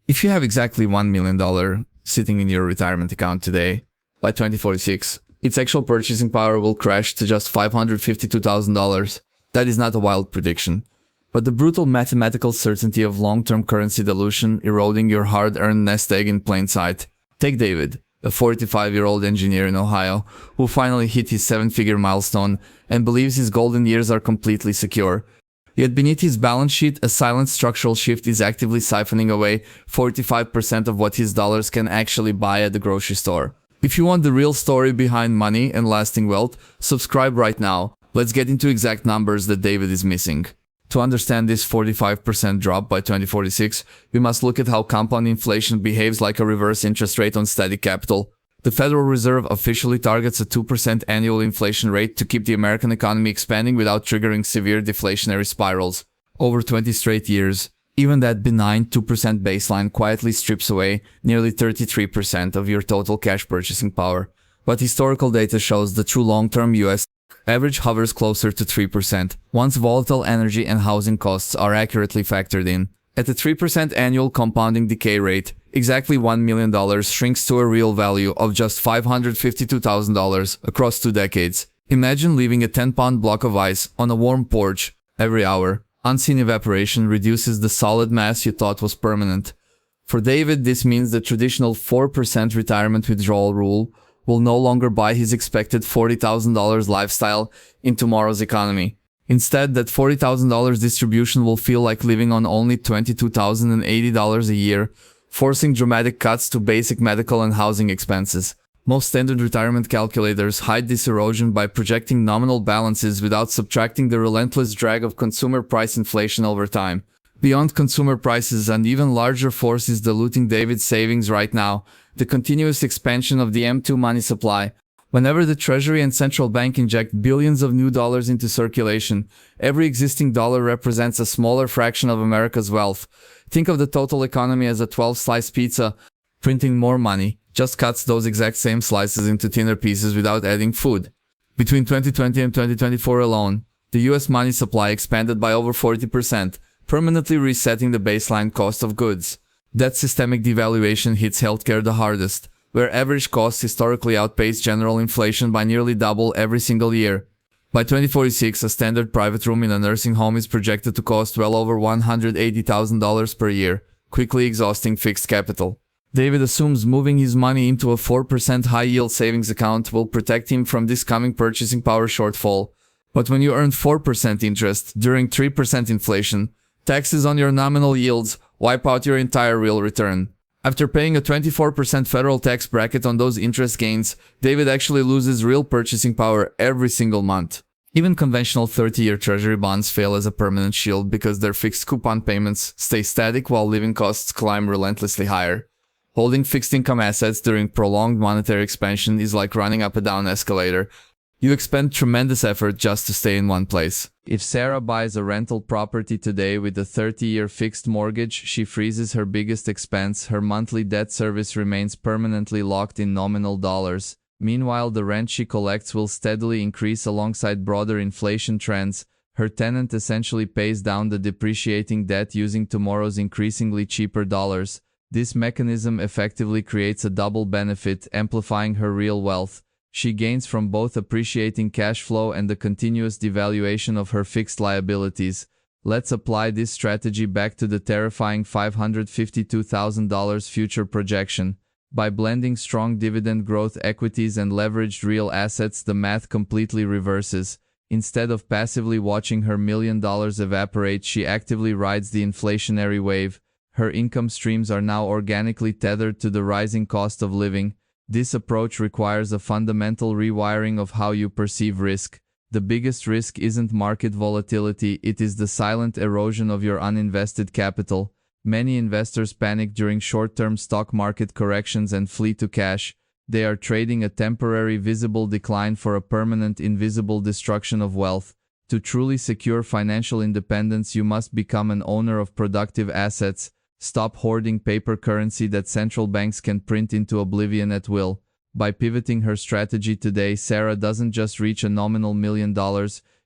If you have exactly $1 million sitting in your retirement account today, by 2046, its actual purchasing power will crash to just $552,000. That is not a wild prediction, but the brutal mathematical certainty of long-term currency dilution eroding your hard-earned nest egg in plain sight. Take David, a 45-year-old engineer in Ohio, who finally hit his 7-figure milestone and believes his golden years are completely secure. Yet beneath his balance sheet, a silent structural shift is actively siphoning away 45% of what his dollars can actually buy at the grocery store. If you want the real story behind money and lasting wealth, subscribe right now. Let's get into exact numbers that David is missing. To understand this 45% drop by 2046, we must look at how compound inflation behaves like a reverse interest rate on static capital. The Federal Reserve officially targets a 2% annual inflation rate to keep the American economy expanding without triggering severe deflationary spirals. Over 20 straight years, even that benign 2% baseline quietly strips away nearly 33% of your total cash purchasing power. But historical data shows the true long-term US average hovers closer to 3%, once volatile energy and housing costs are accurately factored in. At the 3% annual compounding decay rate, exactly $1 million shrinks to a real value of just $552,000 across 2 decades. Imagine leaving a 10-pound block of ice on a warm porch every hour. Unseen evaporation reduces the solid mass you thought was permanent. For David, this means the traditional 4% retirement withdrawal rule will no longer buy his expected $40,000 lifestyle in tomorrow's economy. Instead, that $40,000 distribution will feel like living on only $22,080 a year, forcing dramatic cuts to basic medical and housing expenses. Most standard retirement calculators hide this erosion by projecting nominal balances without subtracting the relentless drag of consumer price inflation over time. Beyond consumer prices, an even larger force is diluting David's savings right now: the continuous expansion of the M2 money supply. Whenever the Treasury and central bank inject billions of new dollars into circulation, every existing dollar represents a smaller fraction of America's wealth. Think of the total economy as a 12-slice pizza. Printing more money just cuts those exact same slices into thinner pieces without adding food. Between 2020 and 2024 alone, the US money supply expanded by over 40%, permanently resetting the baseline cost of goods. That systemic devaluation hits healthcare the hardest, where average costs historically outpace general inflation by nearly double every single year. By 2046, a standard private room in a nursing home is projected to cost well over $180,000 per year, quickly exhausting fixed capital. David assumes moving his money into a 4% high-yield savings account will protect him from this coming purchasing power shortfall. But when you earn 4% interest during 3% inflation, taxes on your nominal yields wipe out your entire real return. After paying a 24% federal tax bracket on those interest gains, David actually loses real purchasing power every single month. Even conventional 30-year Treasury bonds fail as a permanent shield because their fixed coupon payments stay static while living costs climb relentlessly higher. Holding fixed income assets during prolonged monetary expansion is like running up a down escalator. You expend tremendous effort just to stay in one place. If Sarah buys a rental property today with a 30-year fixed mortgage, she freezes her biggest expense. Her monthly debt service remains permanently locked in nominal dollars. Meanwhile, the rent she collects will steadily increase alongside broader inflation trends. Her tenant essentially pays down the depreciating debt using tomorrow's increasingly cheaper dollars. This mechanism effectively creates a double benefit, amplifying her real wealth. She gains from both appreciating cash flow and the continuous devaluation of her fixed liabilities. Let's apply this strategy back to the terrifying $552,000 future projection. By blending strong dividend growth equities and leveraged real assets, the math completely reverses. Instead of passively watching her $1 million evaporate, she actively rides the inflationary wave. Her income streams are now organically tethered to the rising cost of living. This approach requires a fundamental rewiring of how you perceive risk. The biggest risk isn't market volatility, it is the silent erosion of your uninvested capital. Many investors panic during short-term stock market corrections and flee to cash. They are trading a temporary visible decline for a permanent invisible destruction of wealth. To truly secure financial independence, you must become an owner of productive assets. Stop hoarding paper currency that central banks can print into oblivion at will. By pivoting her strategy today, Sarah doesn't just reach a nominal $1 million,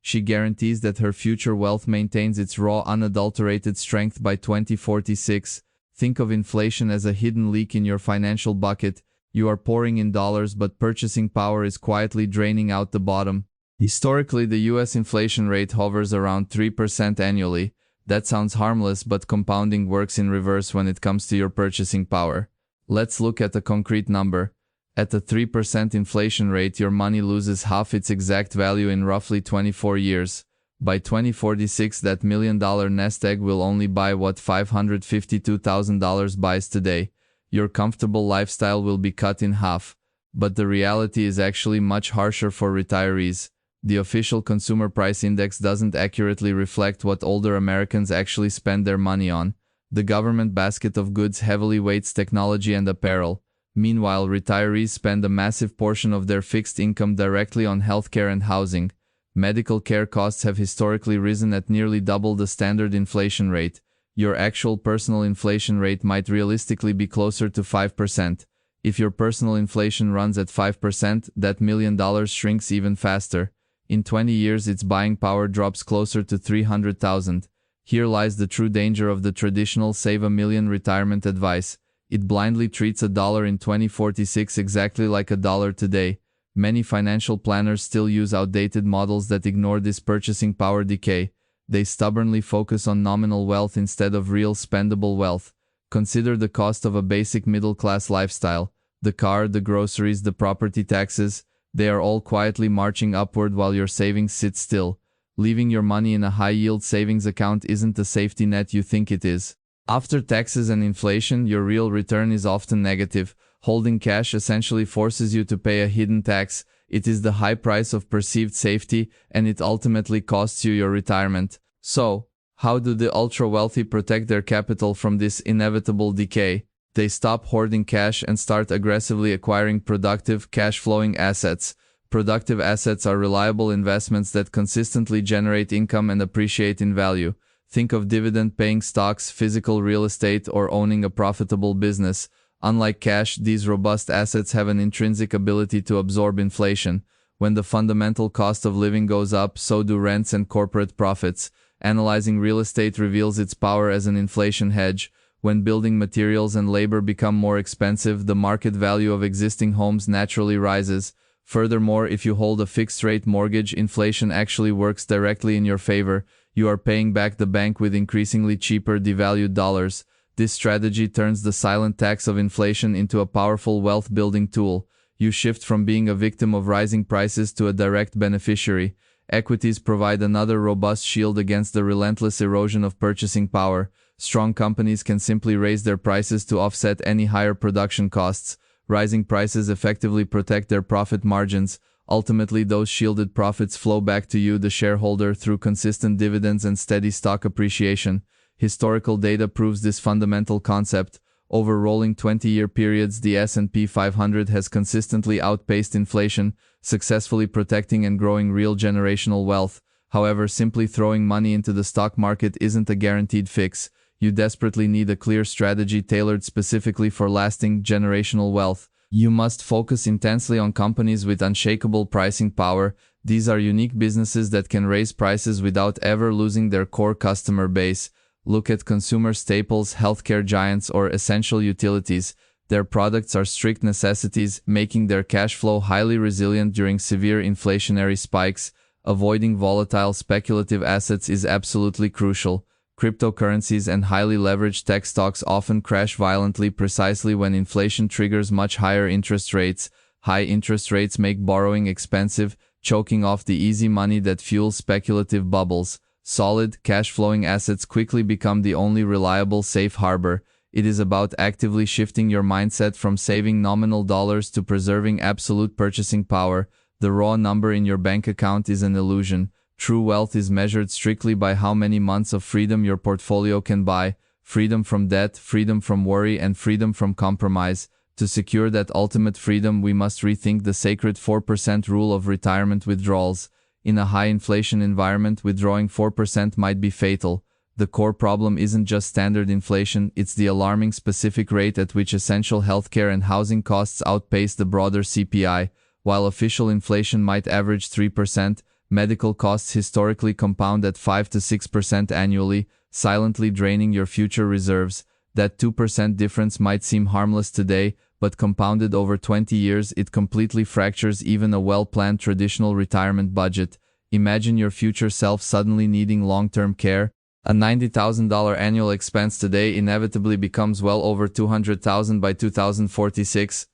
she guarantees that her future wealth maintains its raw, unadulterated strength by 2046. Think of inflation as a hidden leak in your financial bucket. You are pouring in dollars, but purchasing power is quietly draining out the bottom. Historically, the US inflation rate hovers around 3% annually. That sounds harmless, but compounding works in reverse when it comes to your purchasing power. Let's look at a concrete number. At a 3% inflation rate, your money loses half its exact value in roughly 24 years. By 2046, that $1 million nest egg will only buy what $552,000 buys today. Your comfortable lifestyle will be cut in half. But the reality is actually much harsher for retirees. The official Consumer Price Index doesn't accurately reflect what older Americans actually spend their money on. The government basket of goods heavily weights technology and apparel. Meanwhile, retirees spend a massive portion of their fixed income directly on healthcare and housing. Medical care costs have historically risen at nearly double the standard inflation rate. Your actual personal inflation rate might realistically be closer to 5%. If your personal inflation runs at 5%, that $1 million shrinks even faster. In 20 years, its buying power drops closer to $300,000. Here lies the true danger of the traditional save a million retirement advice. It blindly treats $1 in 2046 exactly like $1 today. Many financial planners still use outdated models that ignore this purchasing power decay. They stubbornly focus on nominal wealth instead of real spendable wealth. Consider the cost of a basic middle-class lifestyle. The car, the groceries, the property taxes. They are all quietly marching upward while your savings sit still. Leaving your money in a high-yield savings account isn't the safety net you think it is. After taxes and inflation, your real return is often negative. Holding cash essentially forces you to pay a hidden tax. It is the high price of perceived safety, and it ultimately costs you your retirement. So, how do the ultra-wealthy protect their capital from this inevitable decay? They stop hoarding cash and start aggressively acquiring productive, cash-flowing assets. Productive assets are reliable investments that consistently generate income and appreciate in value. Think of dividend-paying stocks, physical real estate, or owning a profitable business. Unlike cash, these robust assets have an intrinsic ability to absorb inflation. When the fundamental cost of living goes up, so do rents and corporate profits. Analyzing real estate reveals its power as an inflation hedge. When building materials and labor become more expensive, the market value of existing homes naturally rises. Furthermore, if you hold a fixed-rate mortgage, inflation actually works directly in your favor. You are paying back the bank with increasingly cheaper, devalued dollars. This strategy turns the silent tax of inflation into a powerful wealth-building tool. You shift from being a victim of rising prices to a direct beneficiary. Equities provide another robust shield against the relentless erosion of purchasing power. Strong companies can simply raise their prices to offset any higher production costs. Rising prices effectively protect their profit margins. Ultimately, those shielded profits flow back to you, the shareholder, through consistent dividends and steady stock appreciation. Historical data proves this fundamental concept. Over rolling 20-year periods, the S&P 500 has consistently outpaced inflation, successfully protecting and growing real generational wealth. However, simply throwing money into the stock market isn't a guaranteed fix. You desperately need a clear strategy tailored specifically for lasting generational wealth. You must focus intensely on companies with unshakable pricing power. These are unique businesses that can raise prices without ever losing their core customer base. Look at consumer staples, healthcare giants, or essential utilities. Their products are strict necessities, making their cash flow highly resilient during severe inflationary spikes. Avoiding volatile speculative assets is absolutely crucial. Cryptocurrencies and highly leveraged tech stocks often crash violently precisely when inflation triggers much higher interest rates. High interest rates make borrowing expensive, choking off the easy money that fuels speculative bubbles. Solid, cash-flowing assets quickly become the only reliable safe harbor. It is about actively shifting your mindset from saving nominal dollars to preserving absolute purchasing power. The raw number in your bank account is an illusion. True wealth is measured strictly by how many months of freedom your portfolio can buy. Freedom from debt, freedom from worry, and freedom from compromise. To secure that ultimate freedom, we must rethink the sacred 4% rule of retirement withdrawals. In a high inflation environment, withdrawing 4% might be fatal. The core problem isn't just standard inflation, it's the alarming specific rate at which essential healthcare and housing costs outpace the broader CPI. While official inflation might average 3%, medical costs historically compound at 5 to 6% annually, silently draining your future reserves. That 2% difference might seem harmless today, but compounded over 20 years, it completely fractures even a well-planned traditional retirement budget. Imagine your future self suddenly needing long-term care. A $90,000 annual expense today inevitably becomes well over $200,000 by 2046.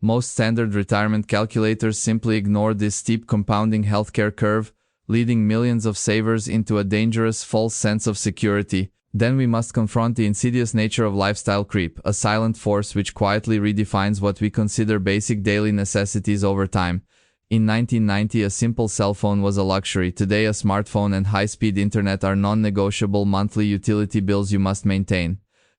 Most standard retirement calculators simply ignore this steep compounding healthcare curve, leading millions of savers into a dangerous false sense of security. Then we must confront the insidious nature of lifestyle creep, a silent force which quietly redefines what we consider basic daily necessities over time. In 1990, a simple cell phone was a luxury. Today, a smartphone and high-speed internet are non-negotiable monthly utility bills you must maintain.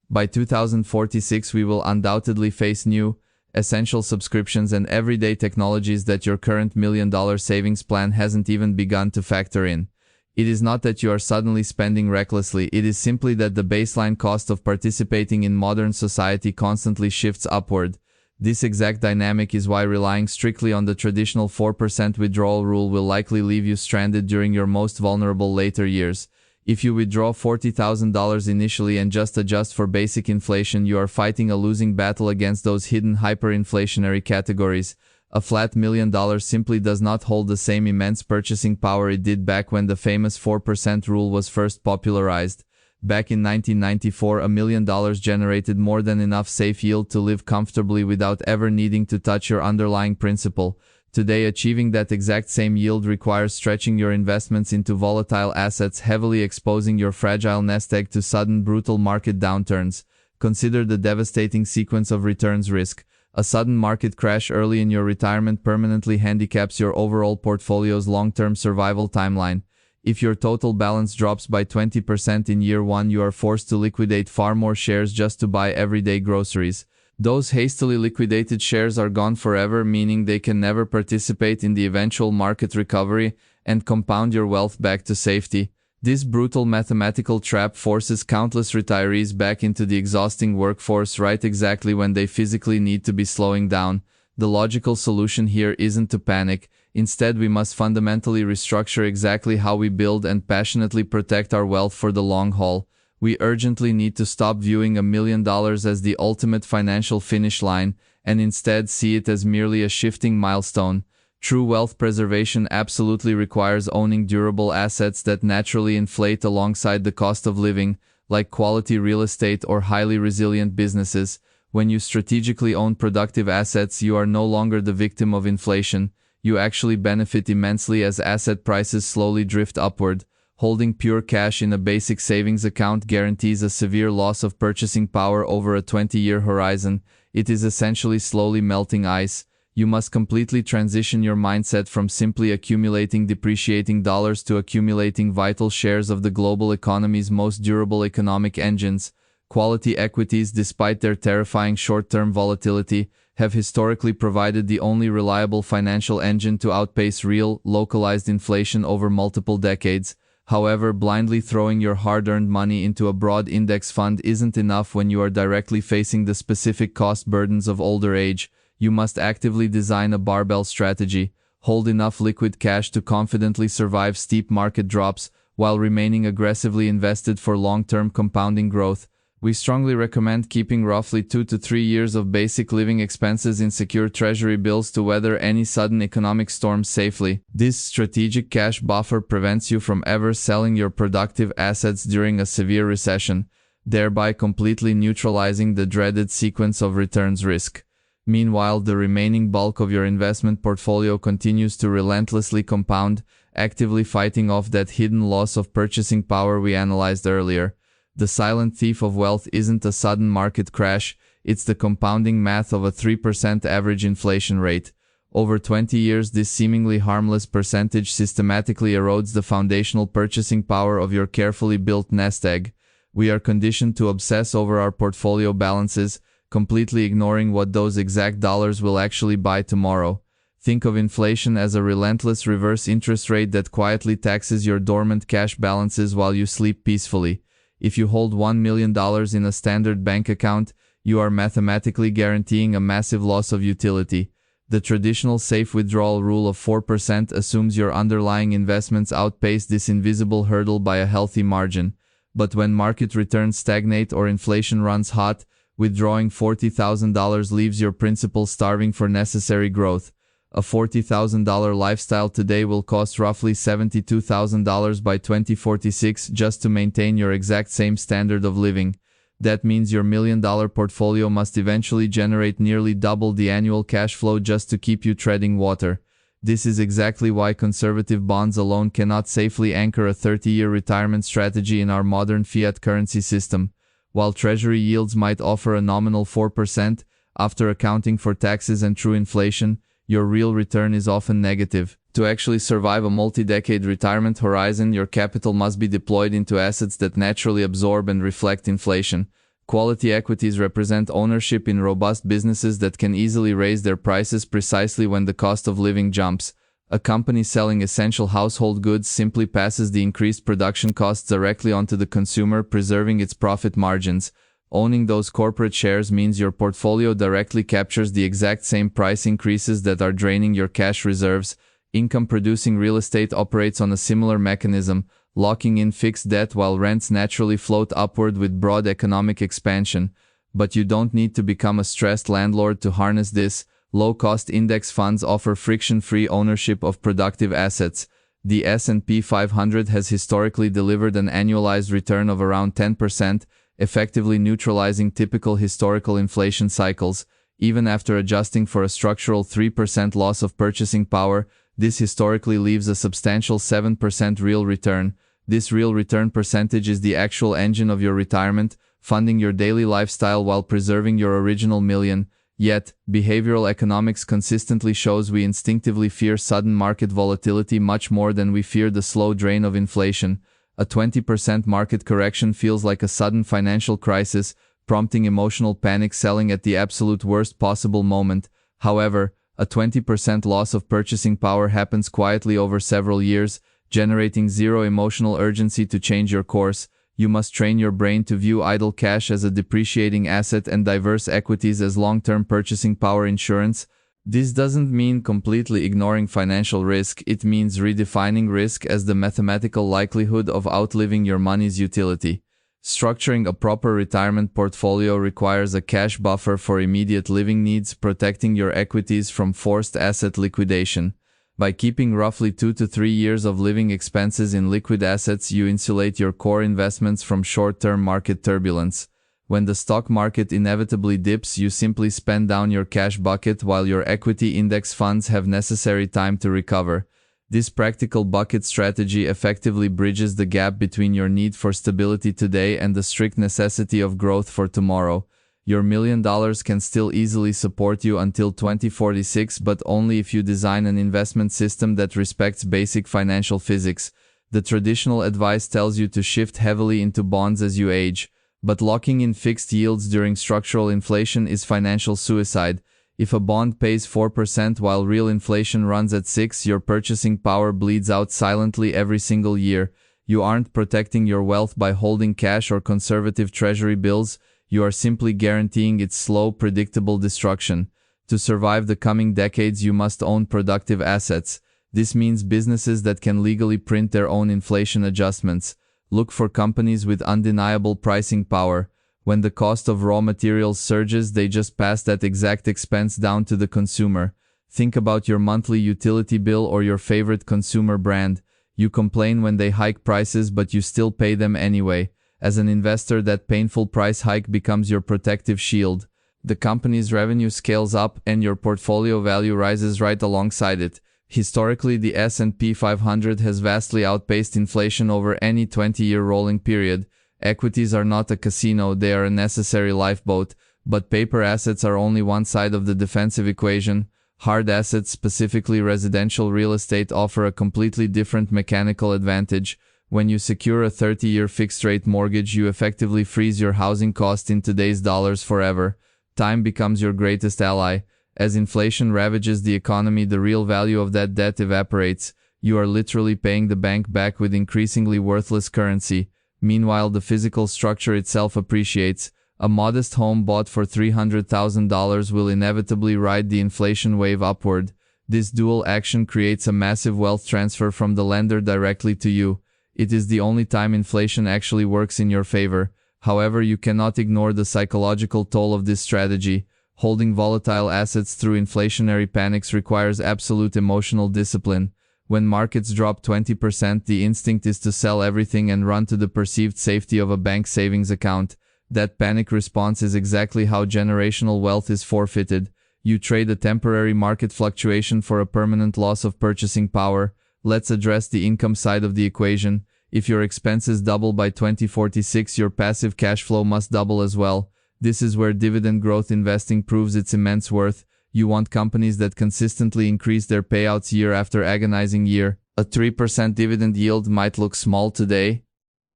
By 2046, we will undoubtedly face new, essential subscriptions and everyday technologies that your current $1 million savings plan hasn't even begun to factor in. It is not that you are suddenly spending recklessly, it is simply that the baseline cost of participating in modern society constantly shifts upward. This exact dynamic is why relying strictly on the traditional 4% withdrawal rule will likely leave you stranded during your most vulnerable later years. If you withdraw $40,000 initially and just adjust for basic inflation, you are fighting a losing battle against those hidden hyperinflationary categories. A flat $1 million simply does not hold the same immense purchasing power it did back when the famous 4% rule was first popularized. Back in 1994, $1 million generated more than enough safe yield to live comfortably without ever needing to touch your underlying principal. Today, achieving that exact same yield requires stretching your investments into volatile assets, heavily exposing your fragile nest egg to sudden, brutal market downturns. Consider the devastating sequence of returns risk. A sudden market crash early in your retirement permanently handicaps your overall portfolio's long-term survival timeline. If your total balance drops by 20% in year one, you are forced to liquidate far more shares just to buy everyday groceries. Those hastily liquidated shares are gone forever, meaning they can never participate in the eventual market recovery and compound your wealth back to safety. This brutal mathematical trap forces countless retirees back into the exhausting workforce right exactly when they physically need to be slowing down. The logical solution here isn't to panic. Instead, we must fundamentally restructure exactly how we build and passionately protect our wealth for the long haul. We urgently need to stop viewing $1 million as the ultimate financial finish line and instead see it as merely a shifting milestone. True wealth preservation absolutely requires owning durable assets that naturally inflate alongside the cost of living, like quality real estate or highly resilient businesses. When you strategically own productive assets, you are no longer the victim of inflation. You actually benefit immensely as asset prices slowly drift upward. Holding pure cash in a basic savings account guarantees a severe loss of purchasing power over a 20-year horizon. It is essentially slowly melting ice. You must completely transition your mindset from simply accumulating depreciating dollars to accumulating vital shares of the global economy's most durable economic engines. Quality equities, despite their terrifying short-term volatility, have historically provided the only reliable financial engine to outpace real, localized inflation over multiple decades. However, blindly throwing your hard-earned money into a broad index fund isn't enough when you are directly facing the specific cost burdens of older age. You must actively design a barbell strategy, hold enough liquid cash to confidently survive steep market drops, while remaining aggressively invested for long-term compounding growth. We strongly recommend keeping roughly 2 to 3 years of basic living expenses in secure treasury bills to weather any sudden economic storms safely. This strategic cash buffer prevents you from ever selling your productive assets during a severe recession, thereby completely neutralizing the dreaded sequence of returns risk. Meanwhile, the remaining bulk of your investment portfolio continues to relentlessly compound, actively fighting off that hidden loss of purchasing power we analyzed earlier. The silent thief of wealth isn't a sudden market crash, it's the compounding math of a 3% average inflation rate. Over 20 years, this seemingly harmless percentage systematically erodes the foundational purchasing power of your carefully built nest egg. We are conditioned to obsess over our portfolio balances, completely ignoring what those exact dollars will actually buy tomorrow. Think of inflation as a relentless reverse interest rate that quietly taxes your dormant cash balances while you sleep peacefully. If you hold $1 million in a standard bank account, you are mathematically guaranteeing a massive loss of utility. The traditional safe withdrawal rule of 4% assumes your underlying investments outpace this invisible hurdle by a healthy margin. but when market returns stagnate or inflation runs hot, withdrawing $40,000 leaves your principal starving for necessary growth. A $40,000 lifestyle today will cost roughly $72,000 by 2046 just to maintain your exact same standard of living. That means your $1 million portfolio must eventually generate nearly double the annual cash flow just to keep you treading water. This is exactly why conservative bonds alone cannot safely anchor a 30-year retirement strategy in our modern fiat currency system. While treasury yields might offer a nominal 4%, after accounting for taxes and true inflation, your real return is often negative. To actually survive a multi-decade retirement horizon, your capital must be deployed into assets that naturally absorb and reflect inflation. Quality equities represent ownership in robust businesses that can easily raise their prices precisely when the cost of living jumps. A company selling essential household goods simply passes the increased production costs directly onto the consumer, preserving its profit margins. Owning those corporate shares means your portfolio directly captures the exact same price increases that are draining your cash reserves. Income-producing real estate operates on a similar mechanism, locking in fixed debt while rents naturally float upward with broad economic expansion. But you don't need to become a stressed landlord to harness this. Low-cost index funds offer friction-free ownership of productive assets. The S&P 500 has historically delivered an annualized return of around 10%, effectively neutralizing typical historical inflation cycles. Even after adjusting for a structural 3% loss of purchasing power, this historically leaves a substantial 7% real return. This real return percentage is the actual engine of your retirement, funding your daily lifestyle while preserving your original million. Yet, behavioral economics consistently shows we instinctively fear sudden market volatility much more than we fear the slow drain of inflation. A 20% market correction feels like a sudden financial crisis, prompting emotional panic selling at the absolute worst possible moment. However, a 20% loss of purchasing power happens quietly over several years, generating zero emotional urgency to change your course. You must train your brain to view idle cash as a depreciating asset and diverse equities as long-term purchasing power insurance. This doesn't mean completely ignoring financial risk, it means redefining risk as the mathematical likelihood of outliving your money's utility. Structuring a proper retirement portfolio requires a cash buffer for immediate living needs, protecting your equities from forced asset liquidation. By keeping roughly 2 to 3 years of living expenses in liquid assets, you insulate your core investments from short-term market turbulence. When the stock market inevitably dips, you simply spend down your cash bucket while your equity index funds have necessary time to recover. This practical bucket strategy effectively bridges the gap between your need for stability today and the strict necessity of growth for tomorrow. Your $1 million can still easily support you until 2046, but only if you design an investment system that respects basic financial physics. The traditional advice tells you to shift heavily into bonds as you age, but locking in fixed yields during structural inflation is financial suicide. If a bond pays 4% while real inflation runs at 6%, your purchasing power bleeds out silently every single year. You aren't protecting your wealth by holding cash or conservative treasury bills. You are simply guaranteeing its slow, predictable destruction. To survive the coming decades, you must own productive assets. This means businesses that can legally print their own inflation adjustments. Look for companies with undeniable pricing power. When the cost of raw materials surges, they just pass that exact expense down to the consumer. Think about your monthly utility bill or your favorite consumer brand. You complain when they hike prices, but you still pay them anyway. As an investor, that painful price hike becomes your protective shield. The company's revenue scales up and your portfolio value rises right alongside it. Historically, the S&P 500 has vastly outpaced inflation over any 20-year rolling period. Equities are not a casino, they are a necessary lifeboat, but paper assets are only one side of the defensive equation. Hard assets, specifically residential real estate, offer a completely different mechanical advantage. When you secure a 30-year fixed-rate mortgage, you effectively freeze your housing cost in today's dollars forever. Time becomes your greatest ally. As inflation ravages the economy, the real value of that debt evaporates. You are literally paying the bank back with increasingly worthless currency. Meanwhile, the physical structure itself appreciates. A modest home bought for $300,000 will inevitably ride the inflation wave upward. This dual action creates a massive wealth transfer from the lender directly to you. It is the only time inflation actually works in your favor. However, you cannot ignore the psychological toll of this strategy. Holding volatile assets through inflationary panics requires absolute emotional discipline. When markets drop 20%, the instinct is to sell everything and run to the perceived safety of a bank savings account. That panic response is exactly how generational wealth is forfeited. You trade a temporary market fluctuation for a permanent loss of purchasing power. Let's address the income side of the equation. If your expenses double by 2046, your passive cash flow must double as well. This is where dividend growth investing proves its immense worth. You want companies that consistently increase their payouts year after agonizing year. A 3% dividend yield might look small today,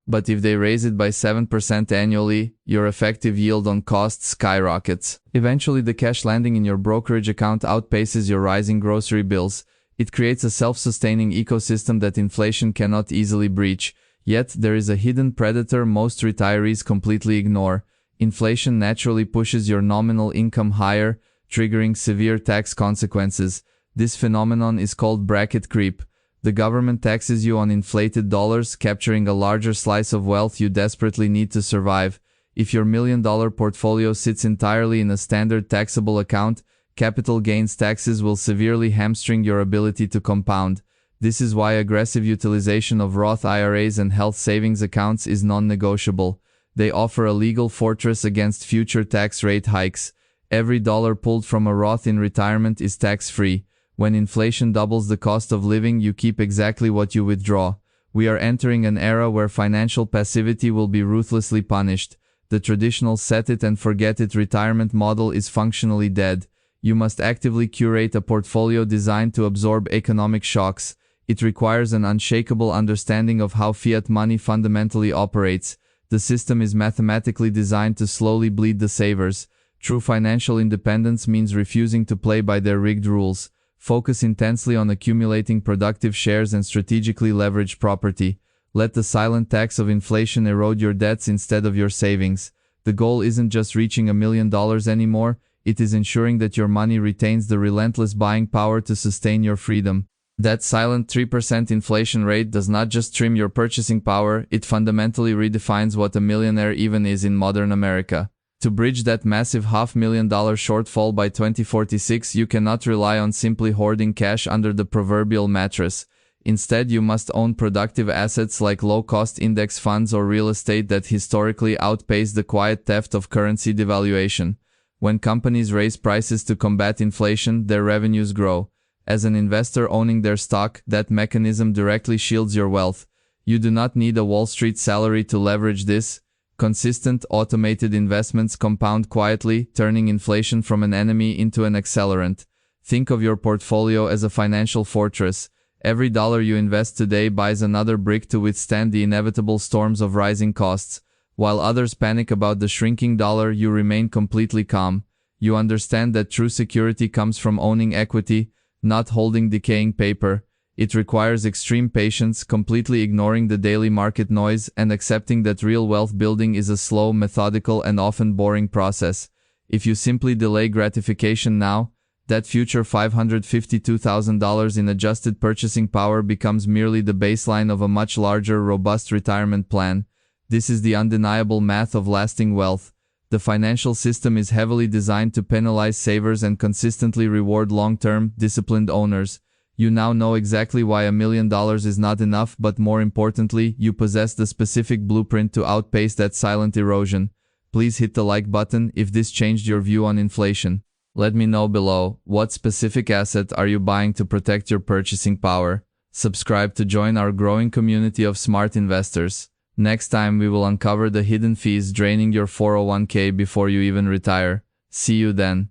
but if they raise it by 7% annually, your effective yield on cost skyrockets. Eventually, the cash landing in your brokerage account outpaces your rising grocery bills. It creates a self-sustaining ecosystem that inflation cannot easily breach. Yet, there is a hidden predator most retirees completely ignore. Inflation naturally pushes your nominal income higher, triggering severe tax consequences. This phenomenon is called bracket creep. The government taxes you on inflated dollars, capturing a larger slice of wealth you desperately need to survive. If your $1 million portfolio sits entirely in a standard taxable account, capital gains taxes will severely hamstring your ability to compound. This is why aggressive utilization of Roth IRAs and health savings accounts is non-negotiable. They offer a legal fortress against future tax rate hikes. Every dollar pulled from a Roth in retirement is tax-free. When inflation doubles the cost of living, you keep exactly what you withdraw. We are entering an era where financial passivity will be ruthlessly punished. The traditional set-it-and-forget-it retirement model is functionally dead. You must actively curate a portfolio designed to absorb economic shocks. It requires an unshakable understanding of how fiat money fundamentally operates. The system is mathematically designed to slowly bleed the savers. True financial independence means refusing to play by their rigged rules. Focus intensely on accumulating productive shares and strategically leveraged property. Let the silent tax of inflation erode your debts instead of your savings. The goal isn't just reaching $1 million anymore, it is ensuring that your money retains the relentless buying power to sustain your freedom. That silent 3% inflation rate does not just trim your purchasing power, it fundamentally redefines what a millionaire even is in modern America. To bridge that massive $500,000 shortfall by 2046, you cannot rely on simply hoarding cash under the proverbial mattress. Instead, you must own productive assets like low-cost index funds or real estate that historically outpace the quiet theft of currency devaluation. When companies raise prices to combat inflation, their revenues grow. As an investor owning their stock, that mechanism directly shields your wealth. You do not need a Wall Street salary to leverage this. Consistent, automated investments compound quietly, turning inflation from an enemy into an accelerant. Think of your portfolio as a financial fortress. Every dollar you invest today buys another brick to withstand the inevitable storms of rising costs. While others panic about the shrinking dollar, you remain completely calm. You understand that true security comes from owning equity, not holding decaying paper. It requires extreme patience, completely ignoring the daily market noise, and accepting that real wealth building is a slow, methodical, and often boring process. If you simply delay gratification now, that future $552,000 in adjusted purchasing power becomes merely the baseline of a much larger, robust retirement plan. This is the undeniable math of lasting wealth. The financial system is heavily designed to penalize savers and consistently reward long-term, disciplined owners. You now know exactly why $1 million is not enough, but more importantly, you possess the specific blueprint to outpace that silent erosion. Please hit the like button if this changed your view on inflation. Let me know below, what specific asset are you buying to protect your purchasing power? Subscribe to join our growing community of smart investors. Next time we will uncover the hidden fees draining your 401k before you even retire. See you then.